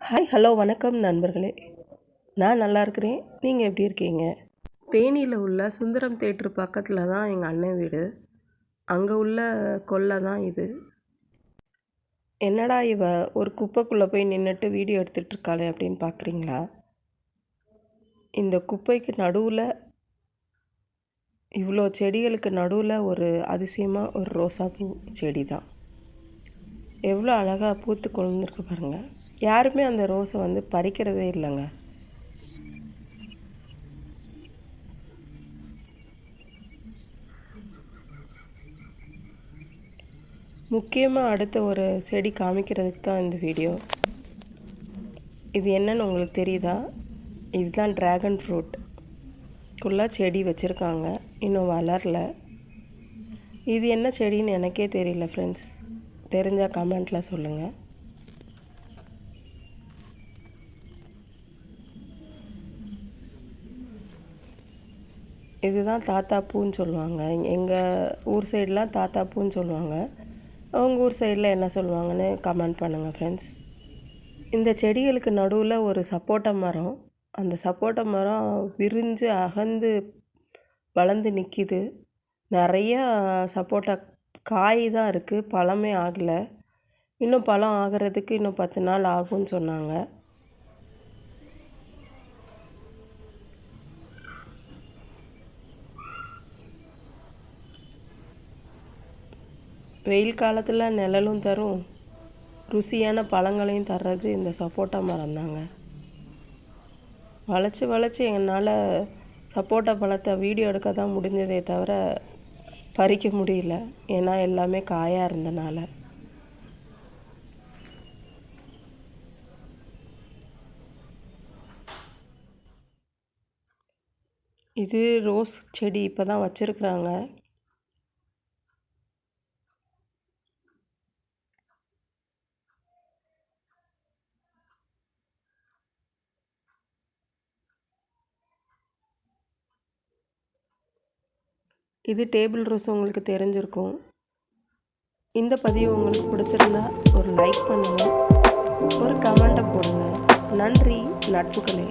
Hi hello வணக்கம் நண்பர்களே. நான் நல்லா இருக்கிறேன். நீங்கள் எப்படி இருக்கீங்க? தேனியில் உள்ள சுந்தரம் தேட்ரு பக்கத்தில் தான் எங்கள் அண்ணன் வீடு. அங்கே உள்ள கொல்லை தான் இது. என்னடா இவ ஒரு குப்பைக்குள்ளே போய் நின்றுட்டு வீடியோ எடுத்துகிட்ருக்காளே அப்படின்னு பார்க்குறீங்களா? இந்த குப்பைக்கு நடுவில், இவ்வளோ செடிகளுக்கு நடுவில் ஒரு அதிசயமாக ஒரு ரோசாப்பூ செடி தான். எவ்வளோ அழகாக பூத்து கொழுந்துருக்கு பாருங்கள். யாருமே அந்த ரோஸை பறிக்கிறதே இல்லைங்க. முக்கியமாக அடுத்த ஒரு செடி காமிக்கிறதுக்கு தான் இந்த வீடியோ. இது என்னன்னு உங்களுக்கு தெரியுதா? இதுதான் ட்ராகன் ஃப்ரூட். ஃபுல்லாக செடி வச்சுருக்காங்க, இன்னும் வளரல. இது என்ன செடின்னு எனக்கே தெரியல ஃப்ரெண்ட்ஸ். தெரிஞ்சால் கமெண்ட்டில் சொல்லுங்கள். இதுதான் தாத்தா பூன்னு சொல்லுவாங்க. எங்கள் ஊர் சைடெலாம் தாத்தா பூன்னு சொல்லுவாங்க. அவங்க ஊர் சைடில் என்ன சொல்லுவாங்கன்னு கமெண்ட் பண்ணுங்கள் ஃப்ரெண்ட்ஸ். இந்த செடிகளுக்கு நடுவில் ஒரு சப்போட்டா மரம். அந்த சப்போட்டா மரம் விரிஞ்சு அகந்து வளர்ந்து நிற்கிது. நிறையா சப்போட்டா காய் தான் இருக்குது, பழமே ஆகலை. இன்னும் பழம் ஆகிறதுக்கு இன்னும் 10 நாள் ஆகும்னு சொன்னாங்க. வெயில் காலத்தில் நிழலும் தரும், ருசியான பழங்களையும் தர்றது இந்த சப்போட்டா மரம் தாங்க. வளைச்சி என்னால் சப்போட்டா பழத்தை வீடியோ எடுக்க தான் முடிஞ்சதே தவிர பறிக்க முடியல. ஏன்னா எல்லாமே காயாக இருந்தனால. இது ரோஸ் செடி இப்போ தான் வச்சுருக்குறாங்க. இது டேபிள் ரோஸ், உங்களுக்கு தெரிஞ்சிருக்கும். இந்த பதிவு உங்களுக்கு பிடிச்சிருந்தா ஒரு லைக் பண்ணுங்கள், ஒரு கமெண்ட்டை போடுங்க. நன்றி நட்புகளே.